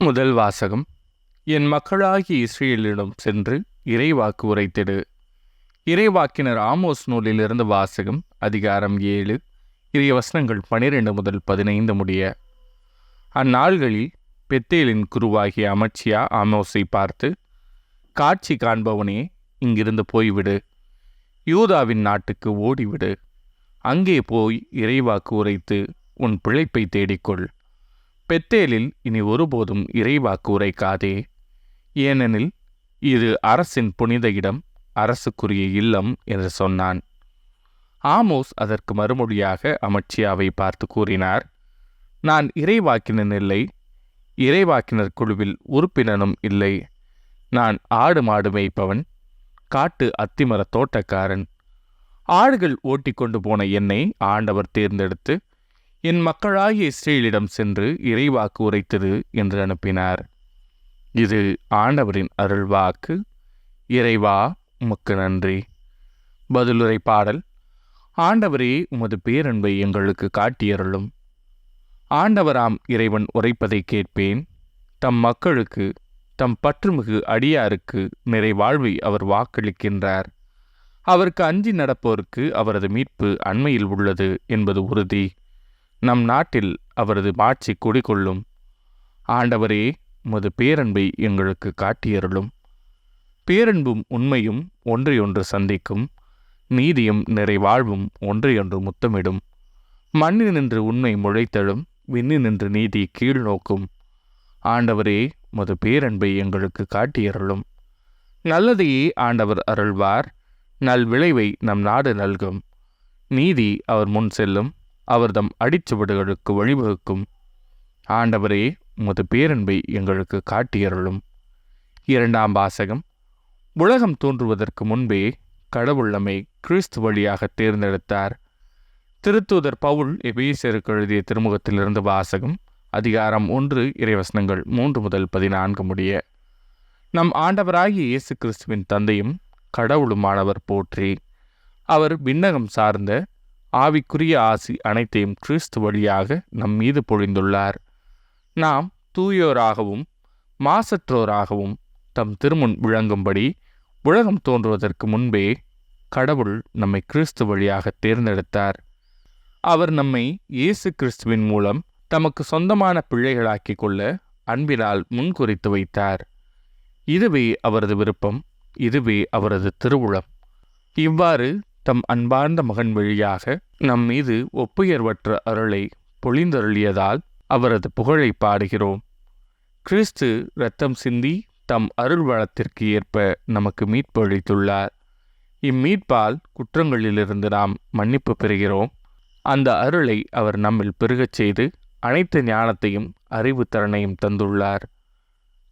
முதல் வாசகம். என் மக்களாகிய இஸ்ரேலிடம் சென்று இறைவாக்கு உரைத்திடு. இறைவாக்கினர் ஆமோஸ் நூலிலிருந்து வாசகம். அதிகாரம் 7, இறைவசனங்கள் 12 முதல் 15 முடிய. அந்நாள்களில் பெத்தேலின் குருவாகிய அமத்சியா ஆமோஸை பார்த்து, காட்சி காண்பவனே, இங்கிருந்து போய்விடு, யூதாவின் நாட்டுக்கு ஓடிவிடு. அங்கே போய் இறைவாக்கு உரைத்து உன் பிழைப்பை தேடிக்கொள். பெத்தேலில் இனி ஒருபோதும் இறைவாக்கு உரைக்காதே, ஏனெனில் இது அரசின் புனித இடம், அரசுக்குரிய இல்லம் என்று சொன்னான். ஆமோஸ் அதற்கு மறுமொழியாக அமத்சியாவை பார்த்து கூறினார், நான் இறைவாக்கினன் இல்லை, இறைவாக்கினர் குழுவில் உறுப்பினனும் இல்லை. நான் ஆடு மாடு மேய்ப்பவன், காட்டு அத்திமர தோட்டக்காரன். ஆடுகள் ஓட்டிக்கொண்டு போன என்னை ஆண்டவர் தேர்ந்தெடுத்து என் மக்களாகிய இஸ்ரேலிடம் சென்று இறைவாக்கு உரைத்தது என்று அனுப்பினார். இது ஆண்டவரின் அருள்வாக்கு. இறைவா, உமக்கு நன்றி. பதிலுரை பாடல். ஆண்டவரே, உமது பேரன்பை எங்களுக்கு காட்டியருளும். ஆண்டவராம் இறைவன் உரைப்பதை கேட்பேன். தம் மக்களுக்கு, தம் பற்றுமிகு அடியாருக்கு நிறைவாழ்வை அவர் வாக்களிக்கின்றார். அவருக்கு அஞ்சி நடப்போருக்கு அவரது மீட்பு அண்மையில் உள்ளது என்பது உறுதி. நம் நாட்டில் அவரது மாட்சி குடிகொள்ளும். ஆண்டவரே, உமது பேரன்பை எங்களுக்கு காட்டியருளும். பேரன்பும் உண்மையும் ஒன்றையொன்று சந்திக்கும், நீதியும் நிறைவாழ்வும் ஒன்றையொன்று முத்தமிடும். மண்ணினின்று உண்மை முளைத்தெழும், விண்ணினின்று நீதி கீழ் நோக்கும். ஆண்டவரே, உமது பேரன்பை எங்களுக்கு காட்டியருளும். நல்லதையே ஆண்டவர் அருள்வார், நல் விளைவை நம் நாடு நல்கும். நீதி அவர் முன் செல்லும், அவர்தம் அடிச்சுவடுகளுக்கு வழிவகுக்கும். ஆண்டவரே, உமது பேரன்பை எங்களுக்கு காட்டியருளும். இரண்டாம் வாசகம். உலகம் தோன்றுவதற்கு முன்பே கடவுள் நம்மை கிறிஸ்து வழியாக தேர்ந்தெடுத்தார். திருத்தூதர் பவுல் எபேசியருக்கு எழுதிய திருமுகத்திலிருந்து வாசகம். அதிகாரம் 1, இறைவசனங்கள் 3 முதல் 14 முடிய. நம் ஆண்டவராகிய இயேசு கிறிஸ்துவின் தந்தையும் கடவுளுமானவர் போற்றி. அவர் விண்ணகம் சார்ந்த ஆவிக்குரிய ஆசி அனைத்தையும் கிறிஸ்து வழியாக நம் மீது பொழிந்துள்ளார். நாம் தூயோராகவும் மாசற்றோராகவும் தம் திருமுன் விளங்கும்படி உலகம் தோன்றுவதற்கு முன்பே கடவுள் நம்மை கிறிஸ்து வழியாக தேர்ந்தெடுத்தார். அவர் நம்மை இயேசு கிறிஸ்துவின் மூலம் தமக்கு சொந்தமான பிள்ளைகளாக்கிக் கொள்ள அன்பினால் முன்குறித்து வைத்தார். இதுவே அவரது விருப்பம், இதுவே அவரது திருவுளம். இவ்வாறு தம் அன்பார்ந்த மகன் வழியாக நம் மீது ஒப்புயர்வற்ற அருளை பொழிந்தருளியதால் அவரது புகழை பாடுகிறோம். கிறிஸ்து இரத்தம் சிந்தி தம் அருள் வளத்திற்கு ஏற்ப நமக்கு மீட்பு அளித்துள்ளார். இம்மீட்பால் குற்றங்களிலிருந்து நாம் மன்னிப்பு பெறுகிறோம். அந்த அருளை அவர் நம்மில் பெருகச் செய்து அனைத்து ஞானத்தையும் அறிவு திறனையும் தந்துள்ளார்.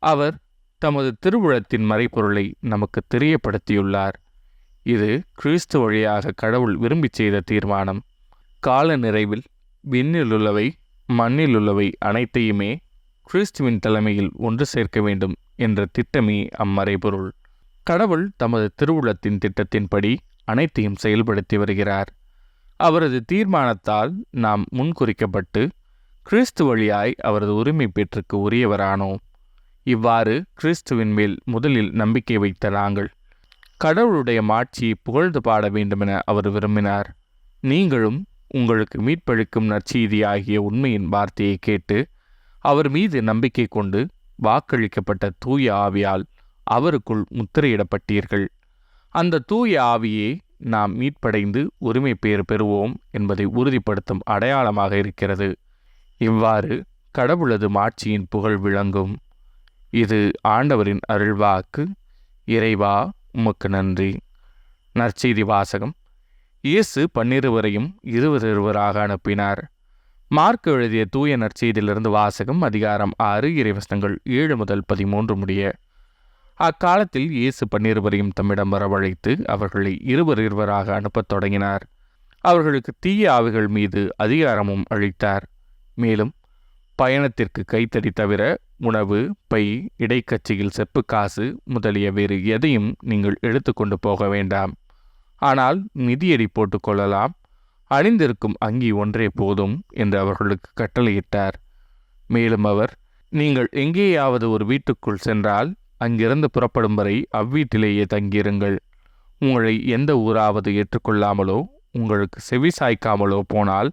அவர் தமது திருவுளத்தின் மறைபொருளை நமக்கு தெரியப்படுத்தியுள்ளார். இது கிறிஸ்து வழியாக கடவுள் விரும்பி செய்த தீர்மானம். கால நிறைவில் விண்ணிலுள்ளவை மண்ணிலுள்ளவை அனைத்தையுமே கிறிஸ்துவின் தலைமையில் ஒன்று சேர்க்க வேண்டும் என்ற திட்டமே அம்மறைபொருள். கடவுள் தமது திருவுளத்தின் திட்டத்தின்படி அனைத்தையும் செயல்படுத்தி வருகிறார். அவரது தீர்மானத்தால் நாம் முன்குறிக்கப்பட்டு கிறிஸ்து வழியாய் அவரது உரிமை பெற்றுக்கு உரியவரானோம். இவ்வாறு கிறிஸ்துவின் மேல் முதலில் நம்பிக்கை வைத்த நாங்கள் கடவுளுடைய மாட்சியை புகழ்ந்து பாட வேண்டுமென அவர் விரும்பினார். நீங்களும் உங்களுக்கு மீட்பளிக்கும் நற்செய்தி ஆகிய உண்மையின் வார்த்தையை கேட்டு அவர் மீது நம்பிக்கை கொண்டு வாக்களிக்கப்பட்ட தூய ஆவியால் அவருக்குள் முத்திரையிடப்பட்டீர்கள். அந்த தூய ஆவியே நாம் மீட்படைந்து உரிமை பேறு பெறுவோம் என்பதை உறுதிப்படுத்தும் அடையாளமாக இருக்கிறது. இவ்வாறு கடவுளது மாட்சியின் புகழ் விளங்கும். இது ஆண்டவரின் அருள்வாக்கு. இறைவா, உமக்கு நன்றி. நற்செய்தி வாசகம். இயேசு 12 இருவராக அனுப்பினார். மார்க் எழுதிய தூய நற்செய்தியிலிருந்து வாசகம். அதிகாரம் 6, இறைவசனங்கள் 7 முதல் 13 முடிய. அக்காலத்தில் இயேசு 12 தம்மிடம் வரவழைத்து அவர்களை இருவராக அனுப்பத் தொடங்கினார். அவர்களுக்கு தீய ஆவிகள் மீது அதிகாரமும் அளித்தார். மேலும் பயணத்திற்கு கைத்தடி தவிர உணவு, பை, இடைக்கச்சியில் செப்பு காசு முதலிய வேறு எதையும் நீங்கள் எடுத்துக்கொண்டு போக வேண்டாம். ஆனால் மிதியடி போட்டுக்கொள்ளலாம். அணிந்திருக்கும் அங்கி ஒன்றே போதும் என்று அவர்களுக்கு கட்டளையிட்டார். மேலும் அவர், நீங்கள் எங்கேயாவது ஒரு வீட்டுக்குள் சென்றால் அங்கிருந்து புறப்படும் வரை அவ்வீட்டிலேயே தங்கியிருங்கள். உங்களை எந்த ஊராவது ஏற்றுக்கொள்ளாமலோ உங்களுக்கு செவி சாய்க்காமலோ போனால்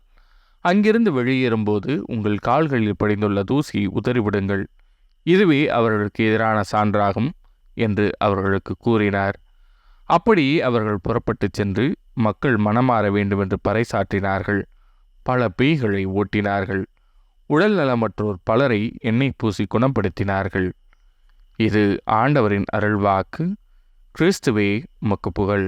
அங்கிருந்து வெளியேறும்போது உங்கள் கால்களில் படிந்துள்ள தூசி உதறிவிடுங்கள். இதுவே அவர்களுக்கு எதிரான சான்றாகும் என்று அவர்களுக்கு கூறினார். அப்படி அவர்கள் புறப்பட்டு சென்று மக்கள் மனமாற வேண்டுமென்று பறைசாற்றினார்கள். பல பேய்களை ஓட்டினார்கள். உடல் நலமற்றோர் பலரை எண்ணெய் பூசி குணப்படுத்தினார்கள். இது ஆண்டவரின் அருள்வாக்கு. கிறிஸ்துவே உமக்கு புகழ்.